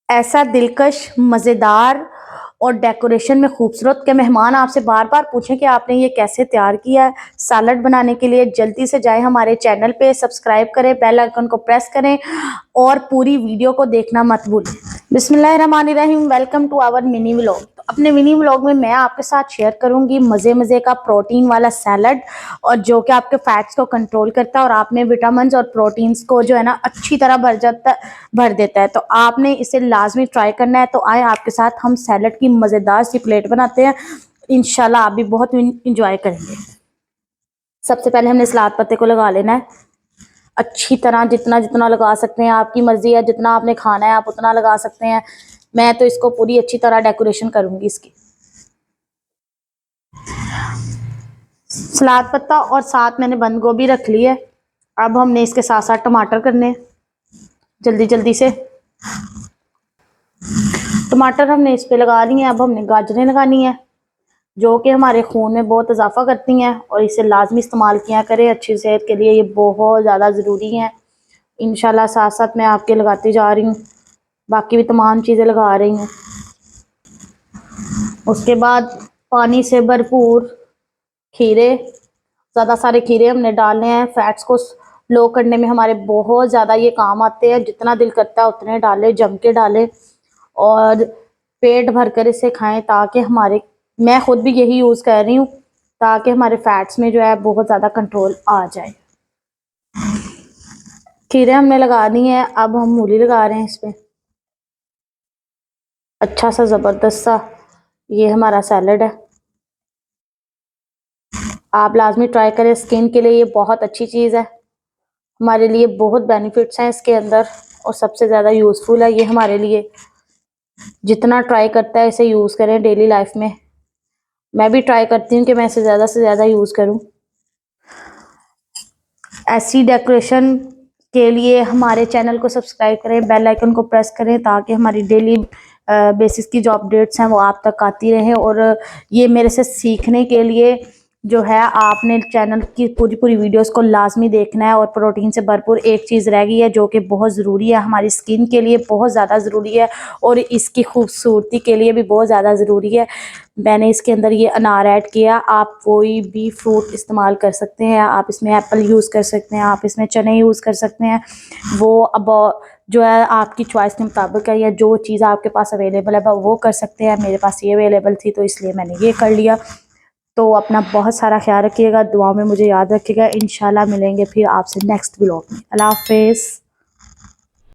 ऐसा दिलकश, मज़ेदार और डेकोरेशन में खूबसूरत के मेहमान आपसे बार बार पूछें कि आपने ये कैसे तैयार किया है। सैलड बनाने के लिए जल्दी से जाएं हमारे चैनल पे, सब्सक्राइब करें, बेल आइकन को प्रेस करें और पूरी वीडियो को देखना मत भूलें। बिस्मिल्लाहिर्रहमानिर्रहीम, welcome to our mini vlog. तो अपने मिनी व्लॉग में मैं आपके साथ शेयर करूंगी मज़े का प्रोटीन वाला सैलड, और जो कि आपके फैट्स को कंट्रोल करता है और आप में विटामिन और प्रोटीन्स को जो है ना अच्छी तरह भर देता है। तो आपने इसे लाजमी ट्राई करना है। तो आए आपके साथ हम सैलड की मज़ेदार सी प्लेट बनाते हैं। इंशाल्लाह आप भी बहुत इंजॉय करेंगे। सबसे पहले हमने सलाद पत्ते को लगा लेना है अच्छी तरह, जितना जितना लगा सकते हैं, आपकी मर्जी है, जितना आपने खाना है आप उतना लगा सकते हैं। मैं तो इसको पूरी अच्छी तरह डेकोरेशन करूंगी इसकी। सलाद पत्ता और साथ मैंने बंद गोभी रख ली है। अब हमने इसके साथ साथ टमाटर करने जल्दी जल्दी से। टमाटर हमने इस पे लगा लिए। अब हमने गाजरें लगानी है जो कि हमारे खून में बहुत इजाफा करती हैं और इसे लाजमी इस्तेमाल किया करें। अच्छी सेहत के लिए ये बहुत ज़्यादा ज़रूरी है। इंशाल्लाह साथ साथ मैं आपके लगाती जा रही हूँ, बाकी भी तमाम चीज़ें लगा रही हूँ। उसके बाद पानी से भरपूर खीरे, ज़्यादा सारे खीरे हमने डालने हैं। फैट्स को लो करने में हमारे बहुत ज़्यादा ये काम आते हैं। जितना दिल करता है उतने डालें, जम के डालें और पेट भर कर इसे खाएं, ताकि हमारे, मैं खुद भी यही यूज़ कर रही हूँ, ताकि हमारे फैट्स में जो है बहुत ज़्यादा कंट्रोल आ जाए। खीरे हमने लगा दी है। अब हम मूली लगा रहे हैं इस पर। अच्छा सा ज़बरदस्त सा ये हमारा सैलड है। आप लाजमी ट्राई करें, स्किन के लिए ये बहुत अच्छी चीज़ है। हमारे लिए बहुत बेनिफिट्स हैं इसके अंदर और सबसे ज़्यादा यूज़फुल है ये हमारे लिए। जितना ट्राई करता है इसे यूज़ करें डेली लाइफ में। मैं भी ट्राई करती हूँ कि मैं इसे ज़्यादा से ज़्यादा यूज़ करूँ। ऐसी डेकोरेशन के लिए हमारे चैनल को सब्सक्राइब करें, बेल आइकन को प्रेस करें, ताकि हमारी डेली बेसिस की जो अपडेट्स हैं वो आप तक आती रहें। और ये मेरे से सीखने के लिए जो है, आपने चैनल की पूरी पूरी वीडियोस को लाजमी देखना है। और प्रोटीन से भरपूर एक चीज़ रह गई है जो कि बहुत ज़रूरी है, हमारी स्किन के लिए बहुत ज़्यादा ज़रूरी है और इसकी खूबसूरती के लिए भी बहुत ज़्यादा ज़रूरी है। मैंने इसके अंदर ये अनार ऐड किया। आप कोई भी फ्रूट इस्तेमाल कर सकते हैं। आप इसमें एप्पल यूज़ कर सकते हैं, आप इसमें चने यूज़ कर सकते हैं। वो अब जो है आपकी चॉइस के मुताबिक है, या जो चीज़ आपके पास अवेलेबल है वो कर सकते हैं। मेरे पास ये अवेलेबल थी तो इसलिए मैंने ये कर लिया। तो अपना बहुत सारा ख्याल रखिएगा, दुआ में मुझे याद रखिएगा। इंशाल्लाह मिलेंगे फिर आपसे नेक्स्ट व्लॉग में। अल्लाह हाफ़िज़।